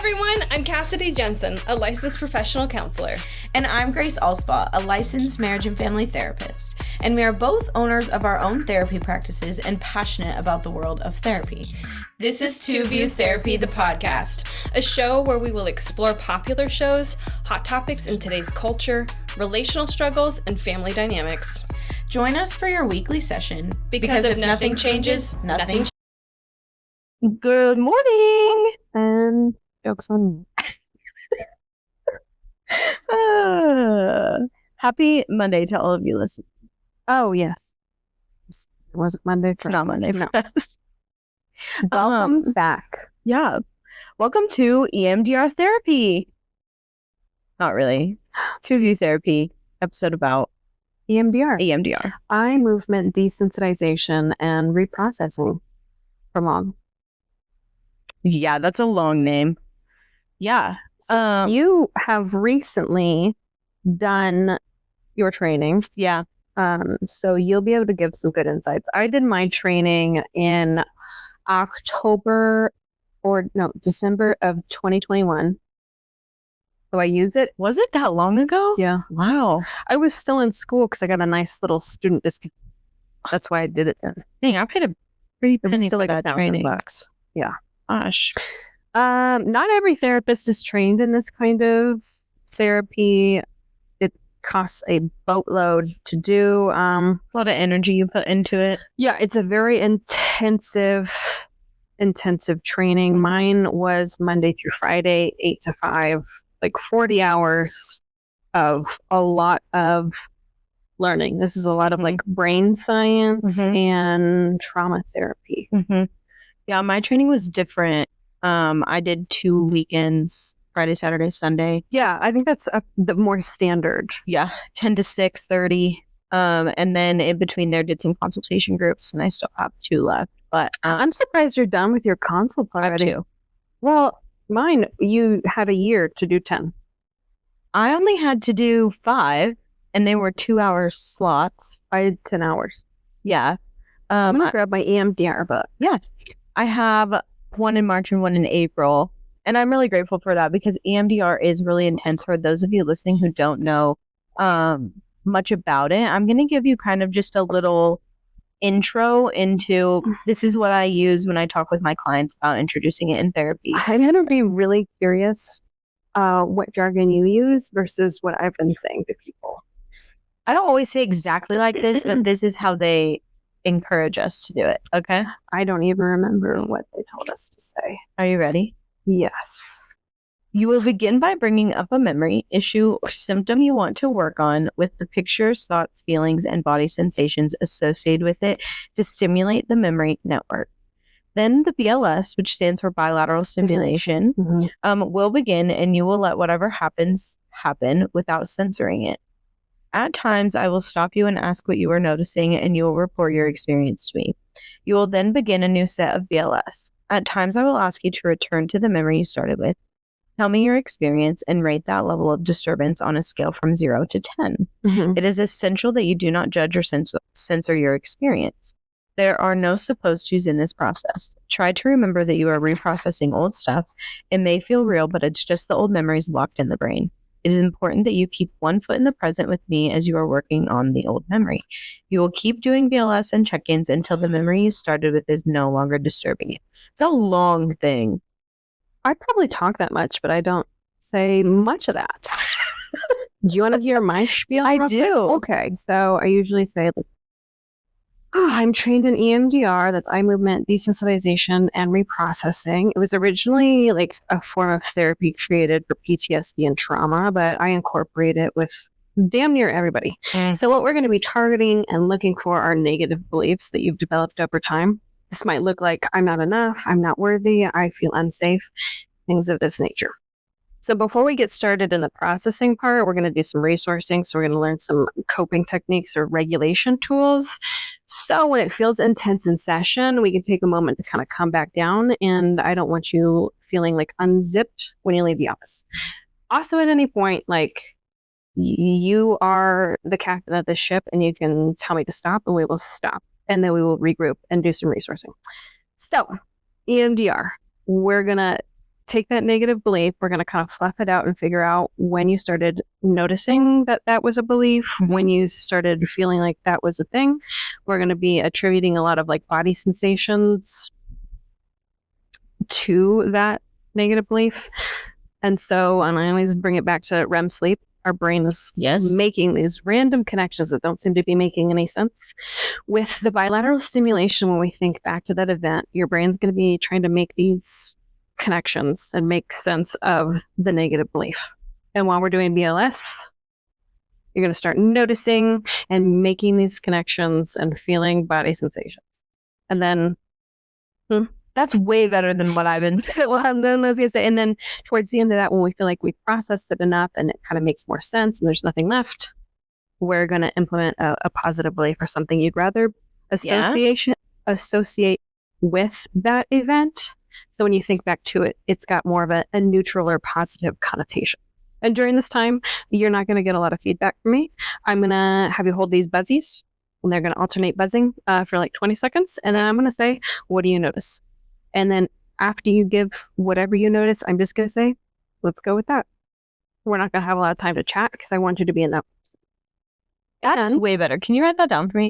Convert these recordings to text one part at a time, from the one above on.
everyone, I'm Cassidy Jensen, a licensed professional counselor. And I'm Grace Allspaw, a licensed marriage and family therapist. And we are both owners of our own therapy practices and passionate about the world of therapy. This is Two View Therapy, the podcast, a show where we will explore popular shows, hot topics in today's culture, relational struggles, and family dynamics. Join us for your weekly session. Because if nothing changes, nothing changes. Good morning, and jokes on happy Monday to all of you listening. Oh, yes. Was it Monday? It's not Monday for us. Welcome back. Yeah. Welcome to EMDR therapy. Not really. Two View Therapy, episode about EMDR. Eye movement desensitization and reprocessing for long. Yeah, that's a long name. Yeah. You have recently done your training. Yeah. So you'll be able to give some good insights. I did my training in December of 2021. So I use it. Was it that long ago? Yeah. Wow. I was still in school because I got a nice little student discount. That's why I did it then. Dang, I paid a pretty It was penny still for like that training. $1,000. Yeah. Gosh. Not every therapist is trained in this kind of therapy. It costs a boatload to do. A lot of energy you put into it. Yeah, it's a very intensive training. Mine was Monday through Friday, 8 to 5, like 40 hours of a lot of learning. This is a lot of like brain science and trauma therapy. Mm-hmm. Yeah, my training was different. I did 2 weekends, Friday, Saturday, Sunday. Yeah, I think that's the more standard. Yeah, 10 to 6:30. And then in between there did some consultation groups, and I still have 2 left. But I'm surprised you're done with your consults I have already. 2. Well, mine, you had a year to do 10. I only had to do 5, and they were 2-hour slots. I did 10 hours. Yeah. I'm going to grab my EMDR book. I have one in March and one in April. And I'm really grateful for that because EMDR is really intense. For those of you listening who don't know much about it, I'm going to give you kind of just a little intro into this is what I use when I talk with my clients about introducing it in therapy. I'm going to be really curious what jargon you use versus what I've been saying to people. I don't always say exactly like this, but this is how they encourage us to do it. Okay? I don't even remember what they told us to say. Are you ready? Yes. You will begin by bringing up a memory, issue, or symptom you want to work on with the pictures, thoughts, feelings, and body sensations associated with it to stimulate the memory network. Then the BLS, which stands for bilateral stimulation, will begin, and you will let whatever happens happen without censoring it. At times, I will stop you and ask what you are noticing, and you will report your experience to me. You will then begin a new set of BLS. At times, I will ask you to return to the memory you started with. Tell me your experience and rate that level of disturbance on a scale from 0 to 10. It is essential that you do not judge or censor your experience. There are no supposed tos in this process. Try to remember that you are reprocessing old stuff. It may feel real, but it's just the old memories locked in the brain. It is important that you keep one foot in the present with me as you are working on the old memory. You will keep doing BLS and check-ins until the memory you started with is no longer disturbing you. It's a long thing. I probably talk that much, but I don't say much of that. Do you want to hear my spiel? I do. Okay, so I usually say, like, I'm trained in EMDR, that's eye movement desensitization and reprocessing. It was originally like a form of therapy created for PTSD and trauma, but I incorporate it with damn near everybody. So what we're going to be targeting and looking for are negative beliefs that you've developed over time. This might look like I'm not enough, I'm not worthy, I feel unsafe, things of this nature. So before we get started in the processing part, we're going to do some resourcing. So we're going to learn some coping techniques or regulation tools. So when it feels intense in session, we can take a moment to kind of come back down. And I don't want you feeling like unzipped when you leave the office. Also, at any point, like, you are the captain of this ship and you can tell me to stop and we will stop. And then we will regroup and do some resourcing. So EMDR, we're going to take that negative belief. We're going to kind of fluff it out and figure out when you started noticing that that was a belief, when you started feeling like that was a thing. We're going to be attributing a lot of like body sensations to that negative belief. And I always bring it back to REM sleep. Our brain is making these random connections that don't seem to be making any sense. With the bilateral stimulation, when we think back to that event, your brain's going to be trying to make these connections and make sense of the negative belief. And while we're doing BLS, you're going to start noticing and making these connections and feeling body sensations. And then that's way better than what I've been. Well, then I was gonna say, and then towards the end of that, when we feel like we've processed it enough and it kind of makes more sense and there's nothing left, we're going to implement a positive belief or something you'd rather associate with that event. So when you think back to it, it's got more of a neutral or positive connotation. And during this time, you're not going to get a lot of feedback from me. I'm going to have you hold these buzzies, and they're going to alternate buzzing for like 20 seconds. And then I'm going to say, what do you notice? And then after you give whatever you notice, I'm just going to say, let's go with that. We're not going to have a lot of time to chat because I want you to be in that. That's way better. Can you write that down for me?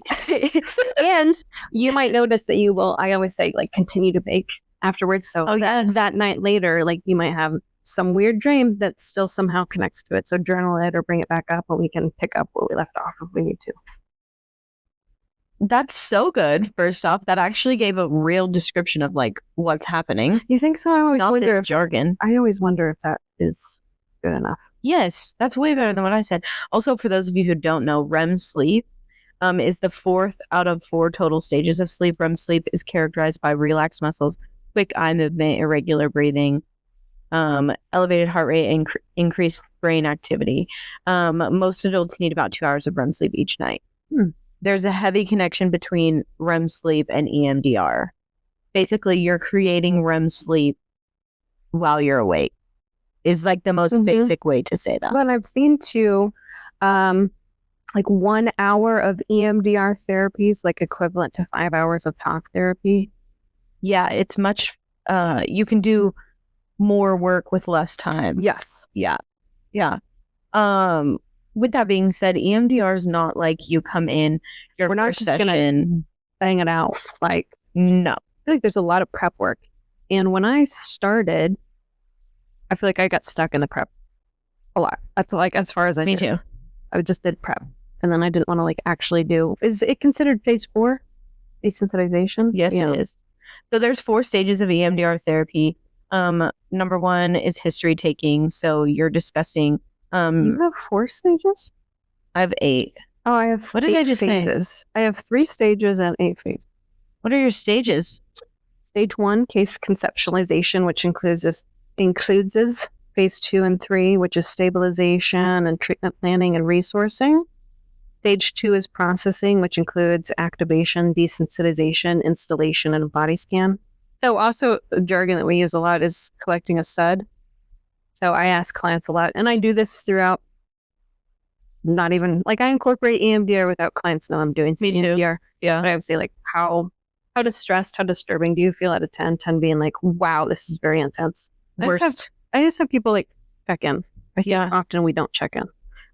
And you might notice that you will, I always say, like, continue to bake afterwards. So that night later, like, you might have some weird dream that still somehow connects to it. So journal it or bring it back up and we can pick up where we left off if we need to. That's so good. First off, that actually gave a real description of like what's happening. You think so? I always Not wonder this if jargon. I always wonder if that is good enough. Yes, that's way better than what I said. Also, for those of you who don't know, REM sleep is the 4th out of 4 total stages of sleep. REM sleep is characterized by relaxed muscles, quick eye movement, irregular breathing, elevated heart rate, and increased brain activity. Most adults need about 2 hours of REM sleep each night. There's a heavy connection between REM sleep and EMDR. Basically, you're creating REM sleep while you're awake is like the most basic way to say that. But I've seen too, like 1 hour of EMDR therapy is like equivalent to 5 hours of talk therapy. Yeah, it's much, you can do more work with less time. Yes. Yeah. With that being said, EMDR is not like you come in your We're not first just gonna session. bang it out. Like, No. I feel like there's a lot of prep work. And when I started, I feel like I got stuck in the prep a lot. That's like as far as I Me did. too. I just did prep. And then I didn't want to like actually do. Is it considered phase 4? Desensitization? Yes, it is. So there's 4 stages of EMDR therapy. Number 1 is history taking. So you're discussing. You have 4 stages? I have 8. Oh, I have What did I just say? phases. I have 3 stages and 8 phases. What are your stages? Stage 1, case conceptualization, which includes phase 2 and 3, which is stabilization and treatment planning and resourcing. Stage 2 is processing, which includes activation, desensitization, installation, and a body scan. So also a jargon that we use a lot is collecting a SUD. So I ask clients a lot, and I do this throughout. Not even like I incorporate EMDR without clients know I'm doing Me too. EMDR. Yeah. But I would say like how distressed, how disturbing do you feel out of 10? 10 being like, wow, this is very intense. Worst. I just have people like check in. I think Yeah. often we don't check in.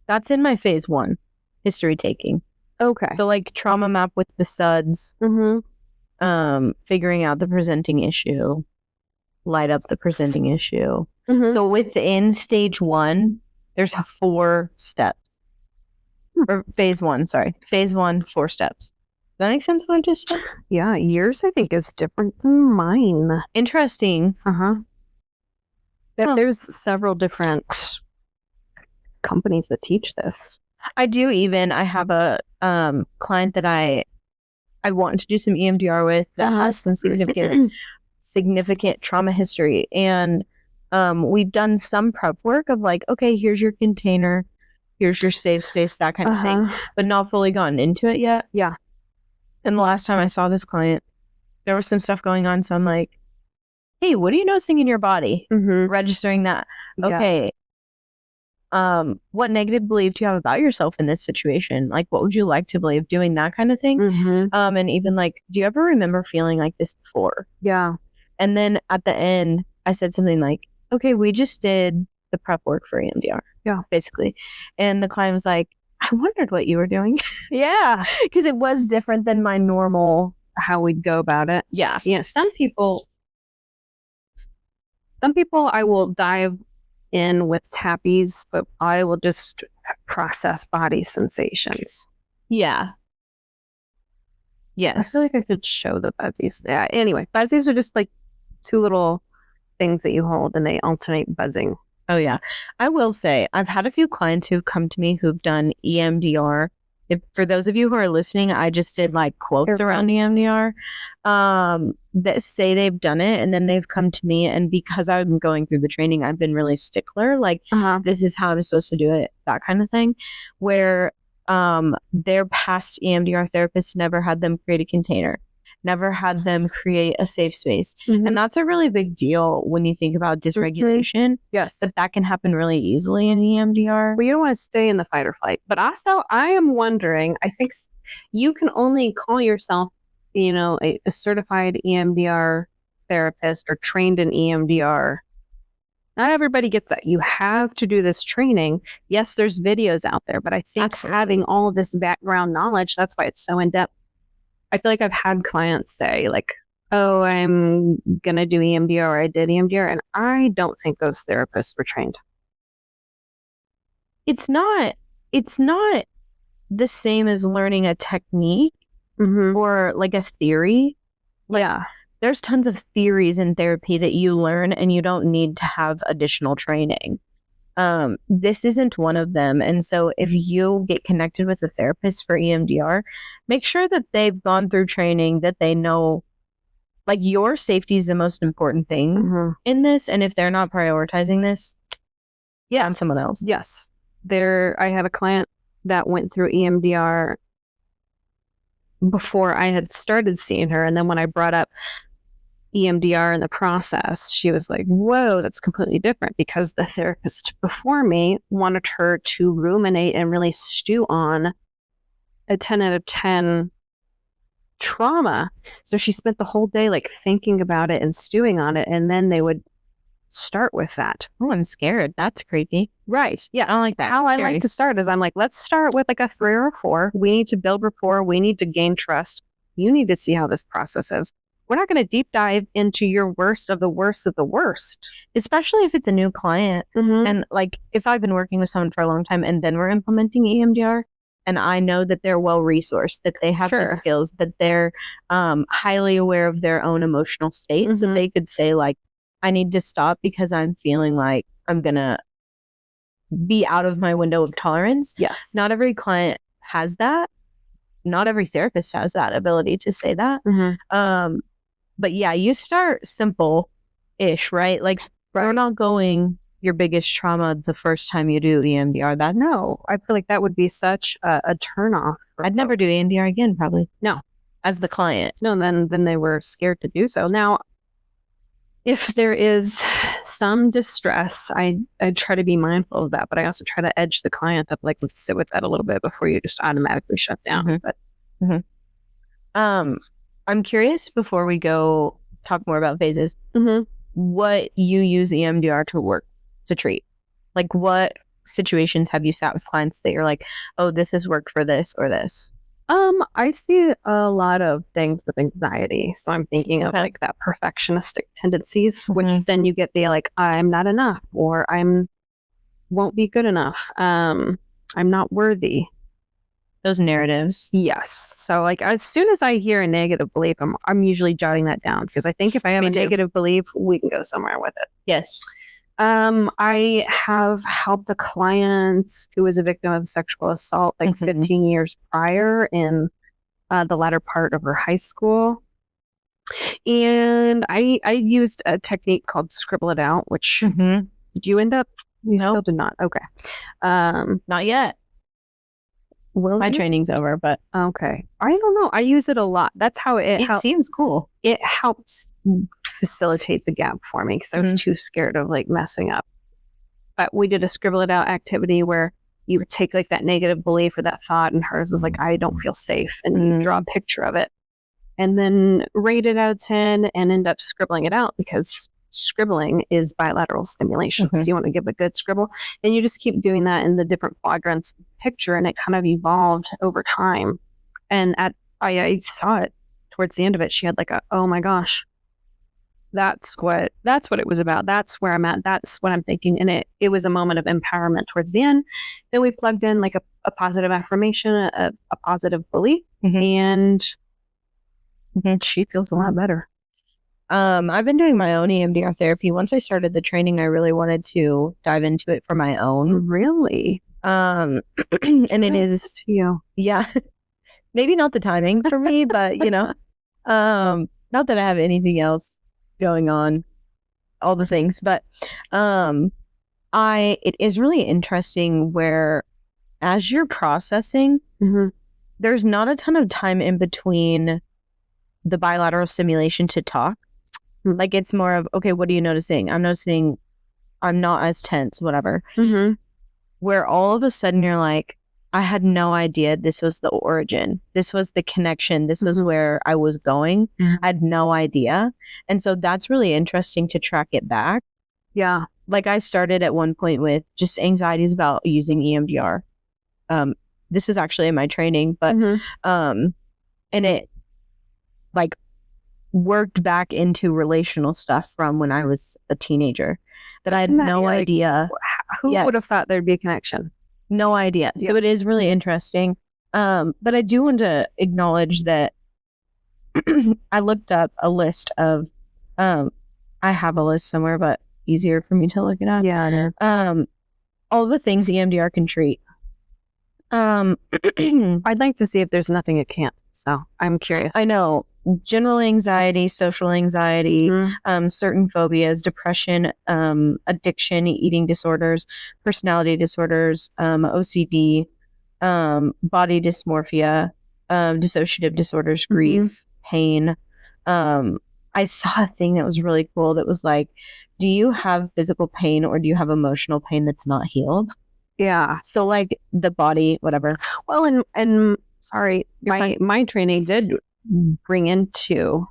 That's in my phase 1, history taking. Okay. So like trauma map with the SUDs, figuring out the presenting issue, light up the presenting issue. So within stage 1, there's 4 steps. Or phase 1, sorry. Phase 1, 4 steps. Does that make sense what I just said? Yeah, yours I think is different than mine. Interesting. There's several different companies that teach this. I have a client that I want to do some EMDR with that has some significant trauma history. And we've done some prep work of like, okay, here's your container, here's your safe space, that kind of thing, but not fully gotten into it yet. Yeah. And the last time I saw this client, there was some stuff going on. So I'm like, hey, what are you noticing in your body? Registering that. Okay. What negative belief do you have about yourself in this situation? Like, what would you like to believe? Doing that kind of thing. And even like, do you ever remember feeling like this before? Yeah. And then at the end, I said something like, okay, we just did the prep work for EMDR. Yeah. Basically. And the client was like, I wondered what you were doing. Yeah. Because it was different than my normal. How we'd go about it. Yeah. Yeah. Some people I will dive in with tappies, but I will just process body sensations. Yeah. I Yes. feel like I could show the buzzies. Yeah. Anyway, buzzies are just like two little things that you hold and they alternate buzzing. Oh, yeah. I will say, I've had a few clients who've come to me who've done EMDR. For those of you who are listening, I just did like quotes around EMDR that say they've done it, and then they've come to me, and because I'm going through the training, I've been really stickler, like this is how I'm supposed to do it, that kind of thing, where their past EMDR therapists never had them create a container, never had them create a safe space. And that's a really big deal when you think about dysregulation. Yes. That can happen really easily in EMDR. Well, you don't want to stay in the fight or flight. But also, I am wondering, I think you can only call yourself, a certified EMDR therapist or trained in EMDR. Not everybody gets that. You have to do this training. Yes, there's videos out there, but I think having all of this background knowledge, that's why it's so in-depth. I feel like I've had clients say like, oh, I'm going to do EMDR or I did EMDR. And I don't think those therapists were trained. It's not the same as learning a technique or like a theory. Yeah. There's tons of theories in therapy that you learn and you don't need to have additional training. This isn't one of them. And so if you get connected with a therapist for EMDR, make sure that they've gone through training, that they know, like, your safety is the most important thing in this. And if they're not prioritizing this, on someone else. Yes. I had a client that went through EMDR before I had started seeing her. And then when I brought up EMDR in the process, she was like, whoa, that's completely different, because the therapist before me wanted her to ruminate and really stew on a 10 out of 10 trauma. So she spent the whole day like thinking about it and stewing on it, and then they would start with that. Oh, I'm scared. That's creepy. Right. Yeah. I don't like that. How I like to start is I'm like, let's start with like a 3 or a 4. We need to build rapport. We need to gain trust. You need to see how this process is. We're not going to deep dive into your worst of the worst of the worst. Especially if it's a new client. And like, if I've been working with someone for a long time and then we're implementing EMDR, and I know that they're well-resourced, that they have the skills, that they're highly aware of their own emotional state, so they could say like, I need to stop because I'm feeling like I'm going to be out of my window of tolerance. Yes. Not every client has that. Not every therapist has that ability to say that. But yeah, you start simple-ish, right? Like, we're not going your biggest trauma the first time you do EMDR. No, I feel like that would be such a turnoff. I'd never do EMDR again, probably. No. As the client. No, then they were scared to do so. Now, if there is some distress, I try to be mindful of that, but I also try to edge the client up, like, let's sit with that a little bit before you just automatically shut down. But I'm curious, before we go talk more about phases, what you use EMDR to treat. Like, what situations have you sat with clients that you're like, oh, this has worked for this or this? I see a lot of things with anxiety. So I'm thinking of like that perfectionistic tendencies, which then you get the like, I'm not enough, or won't be good enough. I'm not worthy. Those narratives. Yes. So like, as soon as I hear a negative belief, I'm usually jotting that down, because I think if I have a negative belief, we can go somewhere with it. Yes. I have helped a client who was a victim of sexual assault like 15 years prior in the latter part of her high school. And I used a technique called Scribble It Out, which did you end up? You still did not. Okay. Not yet. My training's over, but okay. I don't know. I use it a lot. That's how it seems cool. It helped facilitate the gap for me, because I was too scared of like messing up. But we did a Scribble It Out activity where you would take like that negative belief or that thought, and hers was like, I don't feel safe, and you draw a picture of it and then rate it out of 10 and end up scribbling it out, because scribbling is bilateral stimulation. Mhm. So you want to give a good scribble, and you just keep doing that in the different quadrants of the picture, and it kind of evolved over time. And I saw it towards the end of it. She had like a, oh my gosh, that's what it was about. That's where I'm at. That's what I'm thinking. And it was a moment of empowerment towards the end. Then we plugged in like a positive affirmation, a positive belief, and she feels a lot better. I've been doing my own EMDR therapy. Once I started the training, I really wanted to dive into it for my own. Really? And it is, you. yeah, maybe not the timing for me, but not that I have anything else going on, all the things, but it is really interesting where as you're processing, there's not a ton of time in between the bilateral stimulation to talk. Like it's more of, okay, what are you noticing? I'm noticing I'm not as tense, whatever. Where all of a sudden you're like, I had no idea this was the origin. This was the connection. This was where I was going. I had no idea. And so that's really interesting to track it back. Yeah. Like I started at one point with just anxieties about using EMDR. This was actually in my training, but and it like worked back into relational stuff from when I was a teenager that I had no idea. Who would have thought there'd be a connection? No idea. So it is really interesting. But I do want to acknowledge that I looked up a list of, I have a list somewhere, but easier for me to look it up. Yeah, it is. All the things EMDR can treat. I'd like to see if there's nothing it can't. So I'm curious. I know. General anxiety, social anxiety, certain phobias, depression, addiction, eating disorders, personality disorders, OCD, body dysmorphia, dissociative disorders, grief, pain. I saw a thing that was really cool that was like, do you have physical pain or do you have emotional pain that's not healed? Yeah. So like the body, whatever. Well, and sorry, my training did bring into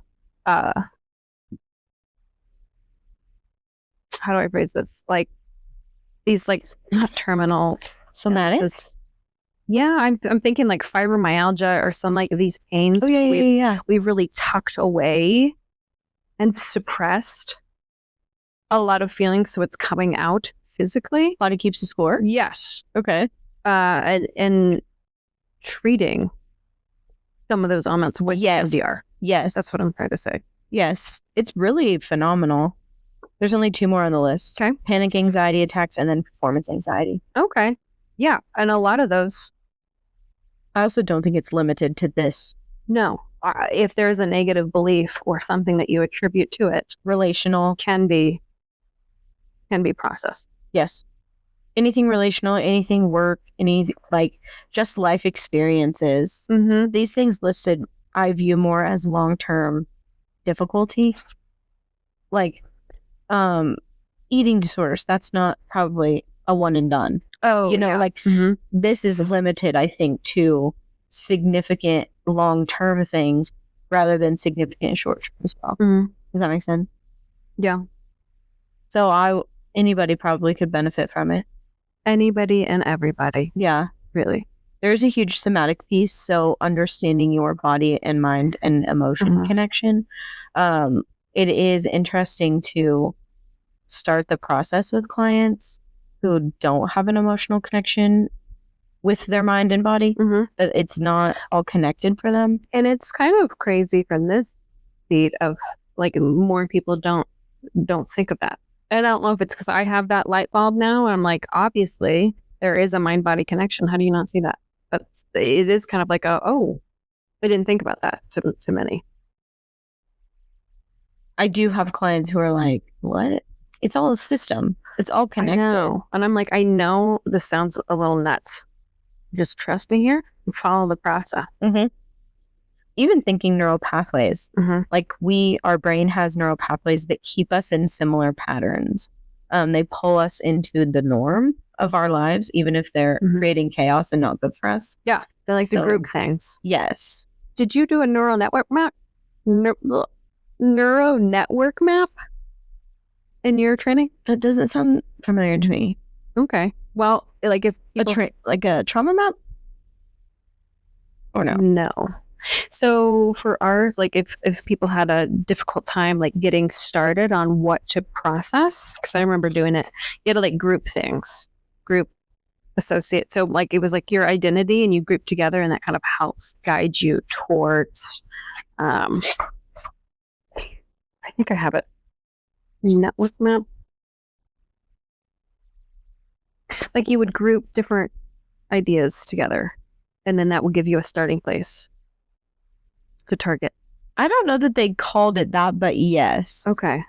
how do I phrase this? Like these like not terminal somatics. Yeah, I'm thinking like fibromyalgia or some like these pains. Oh yeah. We've really tucked away and suppressed a lot of feelings, so it's coming out physically. Body keeps the score. Yes. Okay. And treating some of those elements with EMDR. Yes. That's what I'm trying to say. Yes. It's really phenomenal. There's only 2 more on the list. Okay. Panic anxiety attacks and then performance anxiety. Okay. Yeah. And a lot of those. I also don't think it's limited to this. No. If there's a negative belief or something that you attribute to it, relational can be processed. Yes. Anything relational, anything work, any like just life experiences. These things listed, I view more as long-term difficulty. Like, eating disorders, that's not probably a one and done. Oh, this is limited, I think, to significant long-term things rather than significant short-term as well. Does that make sense? Yeah. So anybody probably could benefit from it. Anybody and everybody. Yeah. Really. There's a huge somatic piece. So understanding your body and mind and emotion connection. It is interesting to start the process with clients who don't have an emotional connection with their mind and body. That it's not all connected for them. And it's kind of crazy from this seat of like more people don't think of that. And I don't know if it's because I have that light bulb now. And I'm like, obviously, there is a mind-body connection. How do you not see that? But it is kind of like, I didn't think about that to many. I do have clients who are like, what? It's all a system. It's all connected. I know. And I'm like, I know this sounds a little nuts. Just trust me here and follow the process. Even thinking neural pathways, like our brain has neural pathways that keep us in similar patterns. They pull us into the norm of our lives, even if they're creating chaos and not good for us. Yeah. They're like the group things. Yes. Did you do a neural network map? Neural network map? in your training? That doesn't sound familiar to me. Okay. Well, like if people... like a trauma map? Or no? No. So for ours, like if people had a difficult time like getting started on what to process, because I remember doing it, you had to like group things, group associate. So like it was like your identity and you group together, and that kind of helps guide you towards I think I have it. Network map. Like you would group different ideas together, and then that would give you a starting place to target. I don't know that they called it that, but yes. Okay.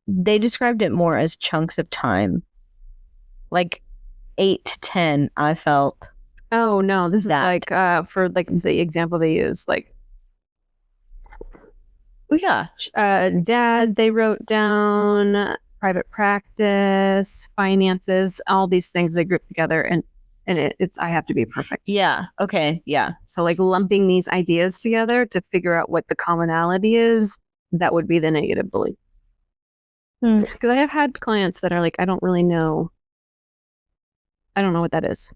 They described it more as chunks of time. Like 8 to 10, I felt. Oh no, this that. is like for like the example they use, like yeah. Dad, they wrote down private practice, finances, all these things they grouped together, and it's I have to be perfect. Yeah. Okay. Yeah. So like lumping these ideas together to figure out what the commonality is, that would be the negative belief. Because I have had clients that are like, I don't know what that is.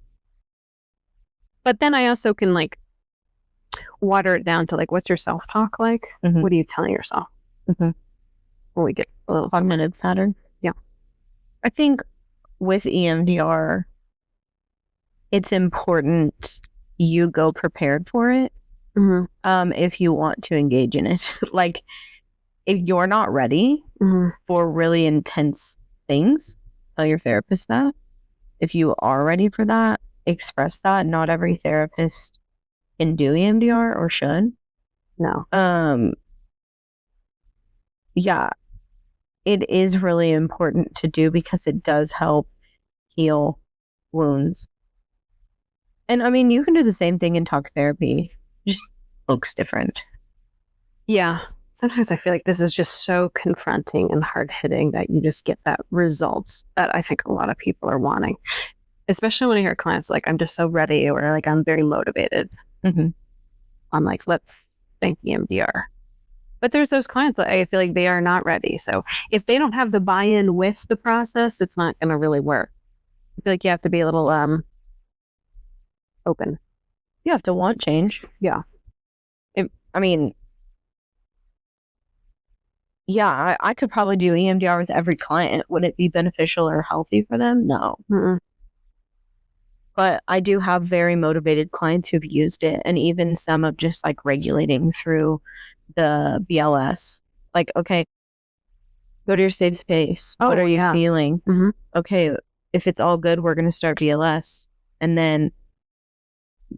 But then I also can like water it down to like, what's your self-talk like? Mm-hmm. What are you telling yourself? Mm-hmm. When we get a little cognitive pattern. Yeah. I think with EMDR, it's important you go prepared for it. Mm-hmm. If you want to engage in it. Like, if you're not ready for really intense things, tell your therapist that. If you are ready for that, express that. Not every therapist can do EMDR or should. No. Yeah. It is really important to do because it does help heal wounds. And I mean, you can do the same thing in talk therapy, just looks different. Yeah. Sometimes I feel like this is just so confronting and hard-hitting that you just get that results that I think a lot of people are wanting. Especially when I hear clients like, I'm just so ready, or like, I'm very motivated. Mm-hmm. I'm like, let's think EMDR. But there's those clients that I feel like they are not ready. So if they don't have the buy-in with the process, it's not going to really work. I feel like you have to be a little open. You have to want change. Yeah. Yeah, I could probably do EMDR with every client. Would it be beneficial or healthy for them? No. Mm-mm. But I do have very motivated clients who've used it, and even some of just like regulating through the BLS. Like, okay, go to your safe space. What are you feeling? Mm-hmm. Okay, if it's all good, we're going to start BLS. And then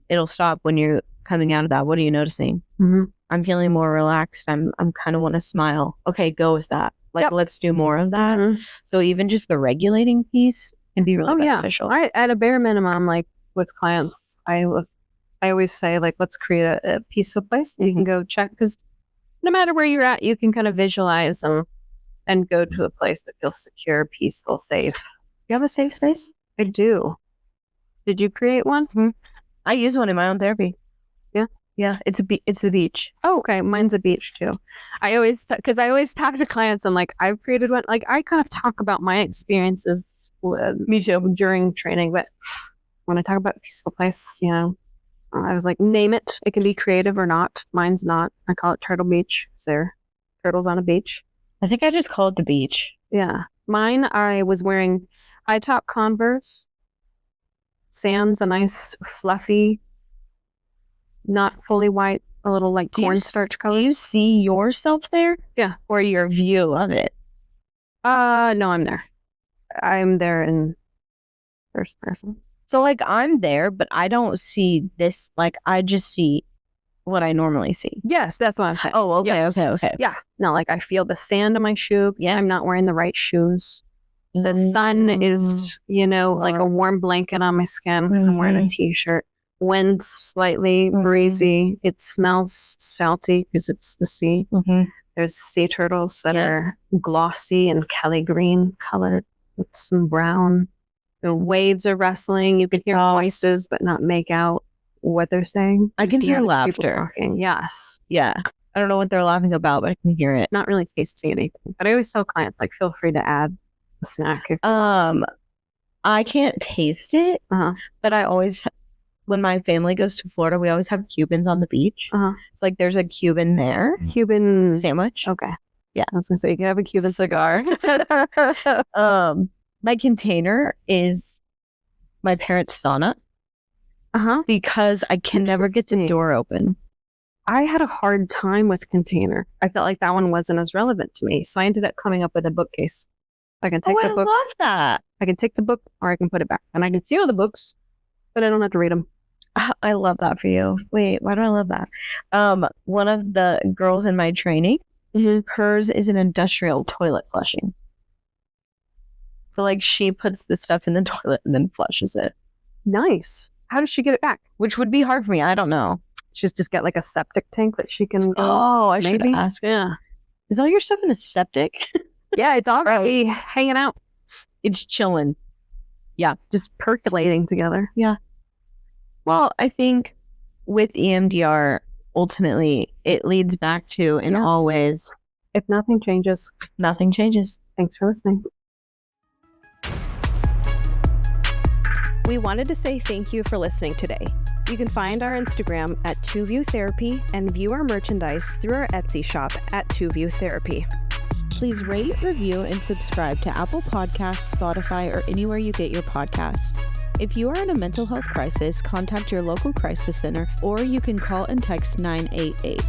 it'll stop when you're coming out of that. What are you noticing? Mm-hmm. I'm feeling more relaxed. I'm kind of want to smile. Okay, go with that. Like, let's do more of that. Mm-hmm. So even just the regulating piece can be really beneficial. Yeah. At a bare minimum, like with clients, I always say like, let's create a peaceful place that you can go check, because no matter where you're at, you can kind of visualize and go to a place that feels secure, peaceful, safe. You have a safe space? I do. Did you create one? Mm-hmm. I use one in my own therapy. Yeah, it's the beach. Oh, okay. Mine's a beach too. I always talk to clients. I'm like, I've created one. Like, I kind of talk about my experiences. Me too. During training, but when I talk about a peaceful place, I was like, name it. It can be creative or not. Mine's not. I call it Turtle Beach. Is there turtles on a beach? I think I just call it the beach. Yeah. Mine, I was wearing high top Converse. Sans, a nice fluffy, not fully white, a little like cornstarch color. Do you see yourself there? Yeah. Or your view of it? No, I'm there. I'm there in first person. So like, I'm there, but I don't see this. Like, I just see what I normally see. Yes, that's what I'm saying. Oh, okay, yeah. Okay. Yeah. No, like I feel the sand on my shoe. Yeah. I'm not wearing the right shoes. The sun is, like a warm blanket on my skin because I'm wearing a t-shirt. Wind slightly breezy. It smells salty because it's the sea. Mm-hmm. There's sea turtles that are glossy and Kelly green colored with some brown. The waves are rustling. You can hear voices but not make out what they're saying. I can hear laughter. Yes. Yeah. I don't know what they're laughing about, but I can hear it. Not really tasting anything. But I always tell clients, like, feel free to add a snack. I can't taste it, but I always, when my family goes to Florida, we always have Cubans on the beach. It's like there's a Cuban there. Cuban sandwich. Okay. Yeah. I was going to say, you can have a Cuban cigar. My container is my parents' sauna because I can never get the door open. I had a hard time with container. I felt like that one wasn't as relevant to me. So I ended up coming up with a bookcase. I can take the book. I love that. I can take the book or I can put it back. And I can see all the books, but I don't have to read them. I love that for you. Wait, why do I love that? One of the girls in my training, hers is an industrial toilet flushing. So like she puts the stuff in the toilet and then flushes it. Nice. How does she get it back? Which would be hard for me. I don't know. She's just got like a septic tank that she can go. Oh, I should ask. Yeah. Is all your stuff in a septic? Yeah, it's already hanging out. It's chilling. Yeah. Just percolating together. Yeah. Well, I think with EMDR, ultimately, it leads back to, in all ways, if nothing changes, nothing changes. Thanks for listening. We wanted to say thank you for listening today. You can find our Instagram at 2View Therapy and view our merchandise through our Etsy shop at 2View Therapy. Please rate, review, and subscribe to Apple Podcasts, Spotify, or anywhere you get your podcasts. If you are in a mental health crisis, contact your local crisis center, or you can call and text 988.